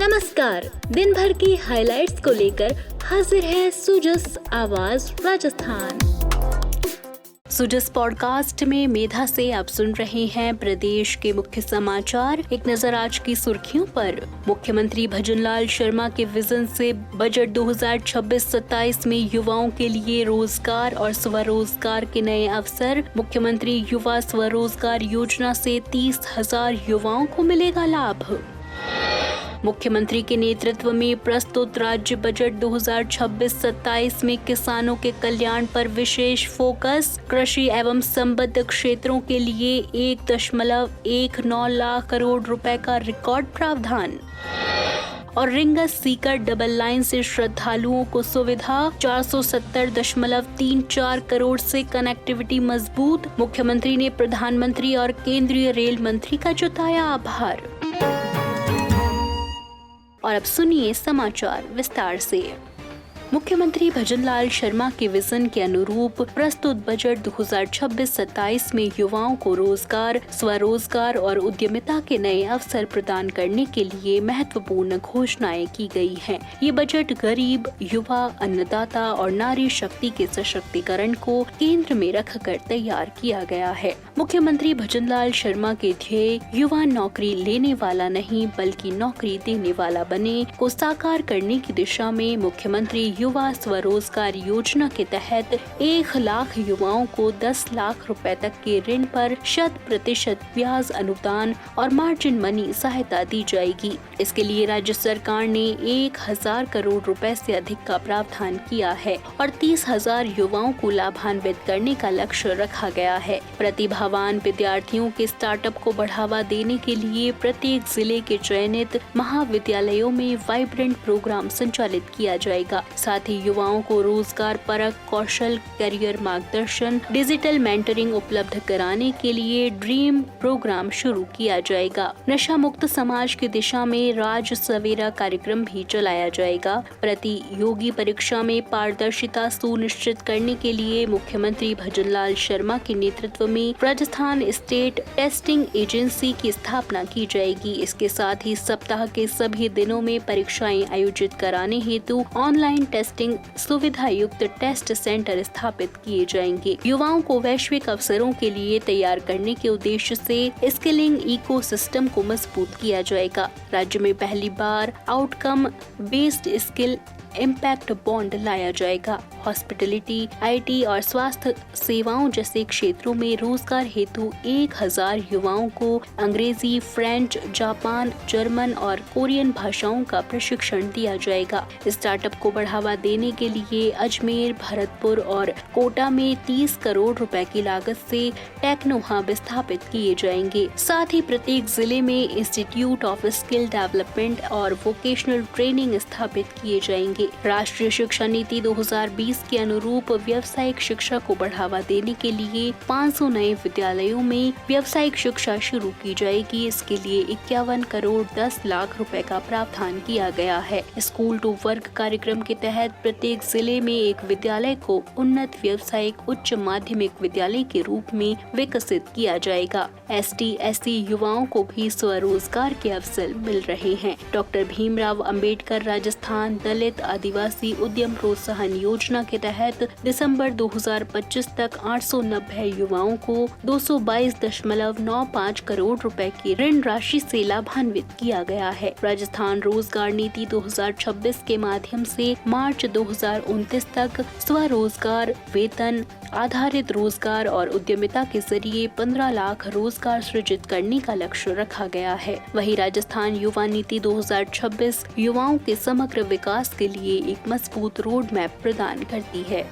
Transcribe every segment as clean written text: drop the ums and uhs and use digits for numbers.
नमस्कार, दिन भर की हाइलाइट्स को लेकर हाजिर है सुजस आवाज राजस्थान। सुजस पॉडकास्ट में मेधा से आप सुन रहे हैं प्रदेश के मुख्य समाचार। एक नजर आज की सुर्खियों पर। मुख्यमंत्री भजनलाल शर्मा के विजन से बजट 2026-27 में युवाओं के लिए रोजगार और स्वरोजगार के नए अवसर। मुख्यमंत्री युवा स्वरोजगार योजना से 30,000 युवाओं को मिलेगा लाभ। मुख्यमंत्री के नेतृत्व में प्रस्तुत राज्य बजट 2026-27 में किसानों के कल्याण पर विशेष फोकस। कृषि एवं संबद्ध क्षेत्रों के लिए 1.19 लाख करोड़ रुपए का रिकॉर्ड प्रावधान। और रिंगस सीकर डबल लाइन से श्रद्धालुओं को सुविधा। 470.34 करोड़ से कनेक्टिविटी मजबूत। मुख्यमंत्री ने प्रधानमंत्री और केंद्रीय रेल मंत्री का जताया आभार। और अब सुनिए समाचार विस्तार से। मुख्यमंत्री भजनलाल शर्मा के विजन के अनुरूप प्रस्तुत बजट 2026-27 में युवाओं को रोजगार, स्वरोजगार और उद्यमिता के नए अवसर प्रदान करने के लिए महत्वपूर्ण घोषणाएं की गई हैं। ये बजट गरीब, युवा, अन्नदाता और नारी शक्ति के सशक्तिकरण को केंद्र में रखकर तैयार किया गया है। मुख्यमंत्री भजनलाल शर्मा के ध्येय युवा नौकरी लेने वाला नहीं बल्कि नौकरी देने वाला बने को साकार करने की दिशा में मुख्यमंत्री युवा स्वरोजगार योजना के तहत 1 लाख युवाओं को 10 लाख रुपए तक के ऋण पर 100% ब्याज अनुदान और मार्जिन मनी सहायता दी जाएगी। इसके लिए राज्य सरकार ने 1,000 करोड़ रुपए से अधिक का प्रावधान किया है और 30,000 युवाओं को लाभान्वित करने का लक्ष्य रखा गया है। प्रतिभावान विद्यार्थियों के स्टार्टअप को बढ़ावा देने के लिए प्रत्येक जिले के चयनित महाविद्यालयों में वाइब्रेंट प्रोग्राम संचालित किया जाएगा। साथ ही युवाओं को रोजगार परक कौशल, करियर मार्गदर्शन, डिजिटल मेंटरिंग उपलब्ध कराने के लिए ड्रीम प्रोग्राम शुरू किया जाएगा। नशा मुक्त समाज की दिशा में राज सवेरा कार्यक्रम भी चलाया जाएगा। प्रतियोगी परीक्षा में पारदर्शिता सुनिश्चित करने के लिए मुख्यमंत्री भजनलाल शर्मा के नेतृत्व में राजस्थान स्टेट टेस्टिंग एजेंसी की स्थापना की जाएगी। इसके साथ ही सप्ताह के सभी दिनों में परीक्षाएं आयोजित कराने हेतु ऑनलाइन टेस्टिंग सुविधा युक्त टेस्ट सेंटर स्थापित किए जाएंगे। युवाओं को वैश्विक अवसरों के लिए तैयार करने के उद्देश्य से स्किलिंग इकोसिस्टम को मजबूत किया जाएगा। राज्य में पहली बार outcome based skill impact bond लाया जाएगा। हॉस्पिटलिटी, आईटी और स्वास्थ्य सेवाओं जैसे क्षेत्रों में रोजगार हेतु 1,000 युवाओं को अंग्रेजी, फ्रेंच, जापान, जर्मन और कोरियन भाषाओं का प्रशिक्षण दिया जाएगा। स्टार्टअप को बढ़ावा देने के लिए अजमेर, भरतपुर और कोटा में 30 करोड़ रुपए की लागत से टेक्नो हब स्थापित किए जाएंगे। साथ ही प्रत्येक जिले में इंस्टीट्यूट ऑफ स्किल डेवलपमेंट और वोकेशनल ट्रेनिंग स्थापित किए जाएंगे। राष्ट्रीय शिक्षा नीति 2020 के अनुरूप व्यावसायिक शिक्षा को बढ़ावा देने के लिए 500 नए विद्यालयों में व्यावसायिक शिक्षा शुरू की जाएगी। इसके लिए 51 करोड़ 10 लाख रुपए का प्रावधान किया गया है। स्कूल टू वर्क कार्यक्रम के तहत प्रत्येक जिले में एक विद्यालय को उन्नत व्यावसायिक उच्च माध्यमिक विद्यालय के रूप में विकसित किया जाएगा। ST/SC युवाओं को भी स्वरोजगार के अवसर मिल रहे हैं। डॉक्टर भीमराव अंबेडकर राजस्थान दलित आदिवासी उद्यम प्रोत्साहन योजना के तहत दिसंबर 2025 तक 890 युवाओं को 222.95 करोड़ रुपए की ऋण राशि से लाभान्वित किया गया है। राजस्थान रोजगार नीति 2026 के माध्यम से मार्च 2029 तक स्वरोजगार, वेतन आधारित रोजगार और उद्यमिता के जरिए 15 लाख रोजगार सृजित करने का लक्ष्य रखा गया है। वहीं राजस्थान युवा नीति 2026 युवाओं के समग्र विकास के लिए एक मजबूत रोड मैप प्रदान करती है।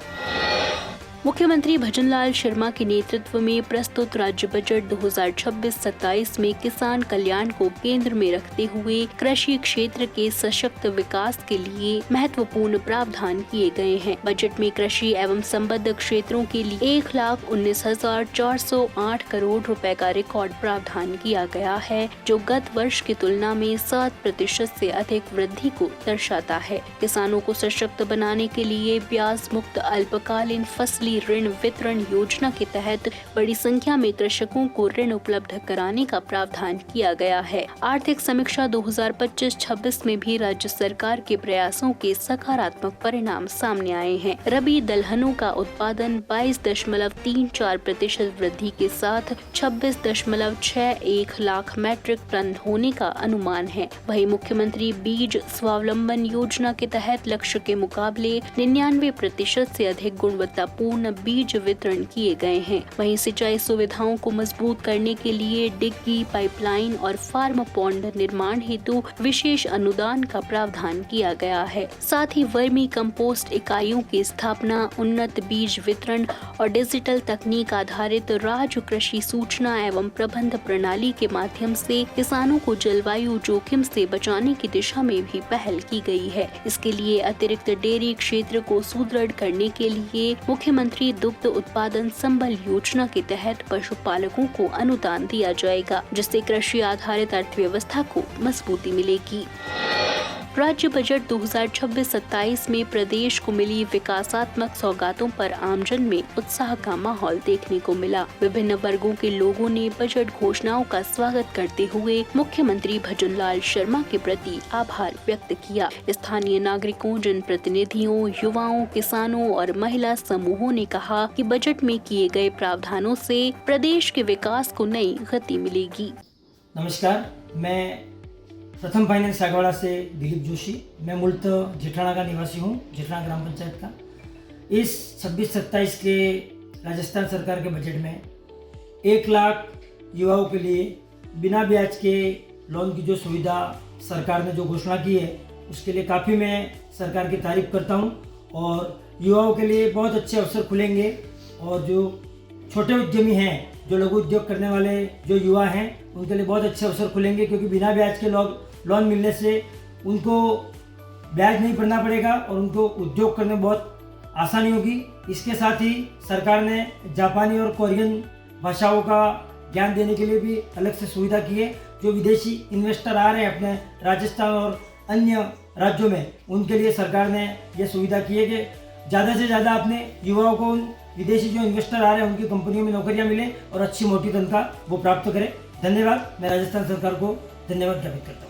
मुख्यमंत्री भजनलाल शर्मा के नेतृत्व में प्रस्तुत राज्य बजट 2026-27 में किसान कल्याण को केंद्र में रखते हुए कृषि क्षेत्र के सशक्त विकास के लिए महत्वपूर्ण प्रावधान किए गए हैं। बजट में कृषि एवं संबद्ध क्षेत्रों के लिए 1,19,408 करोड़ रुपए का रिकॉर्ड प्रावधान किया गया है, जो गत वर्ष की तुलना में 7% से अधिक वृद्धि को दर्शाता है। किसानों को सशक्त बनाने के लिए ब्याज मुक्त अल्पकालीन फसली मुख्यमंत्री ऋण वितरण योजना के तहत बड़ी संख्या में कृषकों को ऋण उपलब्ध कराने का प्रावधान किया गया है। आर्थिक समीक्षा 2025-26 में भी राज्य सरकार के प्रयासों के सकारात्मक परिणाम सामने आए हैं। रबी दलहनों का उत्पादन 22.34% वृद्धि के साथ 26.61 लाख मीट्रिक टन होने का अनुमान है। वहीं मुख्यमंत्री बीज स्वावलंबन योजना के तहत लक्ष्य के मुकाबले 99% से अधिक गुणवत्तापूर्ण बीज वितरण किए गए हैं। वहीं सिंचाई सुविधाओं को मजबूत करने के लिए डिग्गी, पाइपलाइन और फार्म पॉन्ड निर्माण हेतु विशेष अनुदान का प्रावधान किया गया है। साथ ही वर्मी कंपोस्ट इकाइयों की स्थापना, उन्नत बीज वितरण और डिजिटल तकनीक आधारित राज्य कृषि सूचना एवं प्रबंध प्रणाली के माध्यम से किसानों को जलवायु जोखिम से बचाने की दिशा में भी पहल की गई है। इसके लिए अतिरिक्त डेयरी क्षेत्र को सुदृढ़ करने के लिए मुख्यमंत्री दुग्ध उत्पादन संबल योजना के तहत पशुपालकों को अनुदान दिया जाएगा, जिससे कृषि आधारित अर्थव्यवस्था को मजबूती मिलेगी। राज्य बजट 2026-27 में प्रदेश को मिली विकासात्मक सौगातों पर आमजन में उत्साह का माहौल देखने को मिला। विभिन्न वर्गों के लोगों ने बजट घोषणाओं का स्वागत करते हुए मुख्यमंत्री भजनलाल शर्मा के प्रति आभार व्यक्त किया। स्थानीय नागरिकों, जनप्रतिनिधियों, युवाओं, किसानों और महिला समूहों ने कहा कि बजट में किए गए प्रावधानों से प्रदेश के विकास को नई गति मिलेगी। नमस्कार, मैं प्रथम फाइनेंस सागवाड़ा से दिलीप जोशी। मैं मूलतः जेठाना का निवासी हूँ, जेठाना ग्राम पंचायत का। इस 26-27 के राजस्थान सरकार के बजट में 1 लाख युवाओं के लिए बिना ब्याज के लोन की जो सुविधा सरकार ने जो घोषणा की है, उसके लिए काफ़ी मैं सरकार की तारीफ करता हूँ। और युवाओं के लिए बहुत अच्छे अवसर खुलेंगे और जो छोटे उद्यमी हैं, जो लघु उद्योग करने वाले जो युवा हैं, उनके लिए बहुत अच्छे अवसर खुलेंगे, क्योंकि बिना ब्याज के लोन मिलने से उनको ब्याज नहीं भरना पड़ेगा और उनको उद्योग करने में बहुत आसानी होगी। इसके साथ ही सरकार ने जापानी और कोरियन भाषाओं का ज्ञान देने के लिए भी अलग से सुविधा की है। जो विदेशी इन्वेस्टर आ रहे हैं अपने राजस्थान और अन्य राज्यों में, उनके लिए सरकार ने यह सुविधा की है कि ज़्यादा से ज़्यादा अपने युवाओं को उन विदेशी जो इन्वेस्टर आ रहे हैं उनकी कंपनियों में नौकरियां मिले और अच्छी मोटी तनख्वाह वो प्राप्त करें। धन्यवाद। मैं राजस्थान सरकार को धन्यवाद ज्ञापित करता हूँ।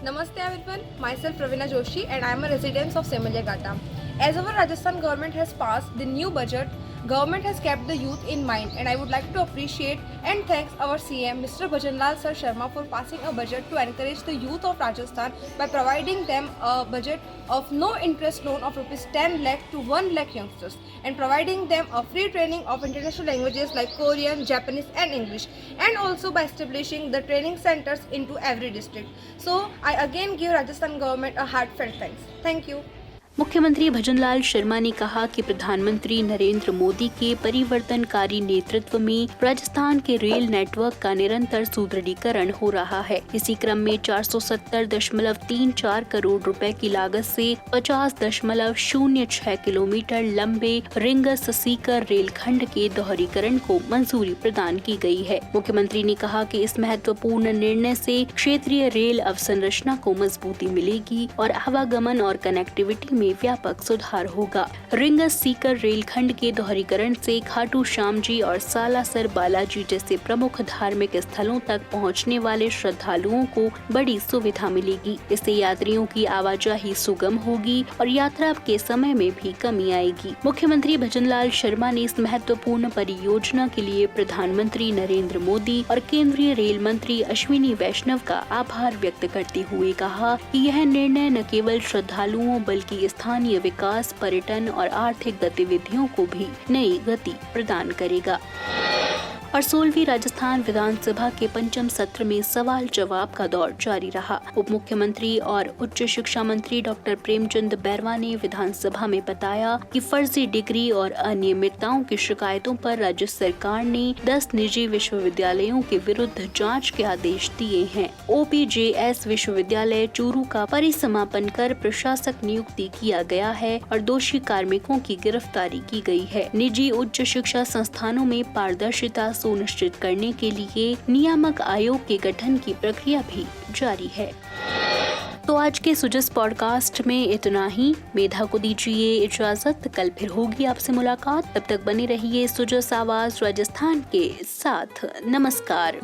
Namaste everyone, myself Pravina Joshi and I am a resident of Semalya. As our Rajasthan government has passed the new budget, government has kept the youth in mind, and I would like to appreciate and thanks our CM Mr. Bhajanlal Sir Sharma for passing a budget to encourage the youth of Rajasthan by providing them a budget of no interest loan of rupees 10 lakh to 1 lakh youngsters and providing them a free training of international languages like Korean, Japanese and English, and also by establishing the training centers into every district. So I again give Rajasthan government a heartfelt thanks. Thank you. मुख्यमंत्री भजनलाल शर्मा ने कहा कि प्रधानमंत्री नरेंद्र मोदी के परिवर्तनकारी नेतृत्व में राजस्थान के रेल नेटवर्क का निरंतर सुदृढ़ीकरण हो रहा है। इसी क्रम में 470.34 करोड़ रुपए की लागत से 50.06 किलोमीटर लंबे रिंगस सीकर रेलखंड के दोहरीकरण को मंजूरी प्रदान की गई है। मुख्यमंत्री ने कहा कि इस महत्वपूर्ण निर्णय से क्षेत्रीय रेल अवसंरचना को मजबूती मिलेगी और आवागमन और कनेक्टिविटी में व्यापक सुधार होगा। रिंगस सीकर रेलखंड के दोहरीकरण से खाटू श्याम जी और सालासर बालाजी जैसे प्रमुख धार्मिक स्थलों तक पहुंचने वाले श्रद्धालुओं को बड़ी सुविधा मिलेगी। इससे यात्रियों की आवाजाही सुगम होगी और यात्रा के समय में भी कमी आएगी। मुख्यमंत्री भजनलाल शर्मा ने इस महत्वपूर्ण परियोजना के लिए प्रधानमंत्री नरेंद्र मोदी और केंद्रीय रेल मंत्री अश्विनी वैष्णव का आभार व्यक्त करते हुए कहा कि यह निर्णय न केवल श्रद्धालुओं बल्कि स्थानीय विकास, पर्यटन और आर्थिक गतिविधियों को भी नई गति प्रदान करेगा। और 16वीं राजस्थान विधानसभा के पंचम सत्र में सवाल जवाब का दौर जारी रहा। उप मुख्यमंत्री और उच्च शिक्षा मंत्री डॉक्टर प्रेमचंद बैरवा ने विधानसभा में बताया कि फर्जी डिग्री और अनियमितताओं की शिकायतों पर राज्य सरकार ने 10 निजी विश्वविद्यालयों के विरुद्ध जांच के आदेश दिए हैं। OPJS विश्वविद्यालय चूरू का परिसमापन कर प्रशासक नियुक्ति किया गया है और दोषी कार्मिकों की गिरफ्तारी की गई है। निजी उच्च शिक्षा संस्थानों में पारदर्शिता सुनिश्चित करने के लिए नियामक आयोग के गठन की प्रक्रिया भी जारी है। तो आज के सुजस पॉडकास्ट में इतना ही। मेधा को दीजिए इजाजत, कल फिर होगी आपसे मुलाकात। तब तक बने रहिए सुजस आवाज राजस्थान के साथ। नमस्कार।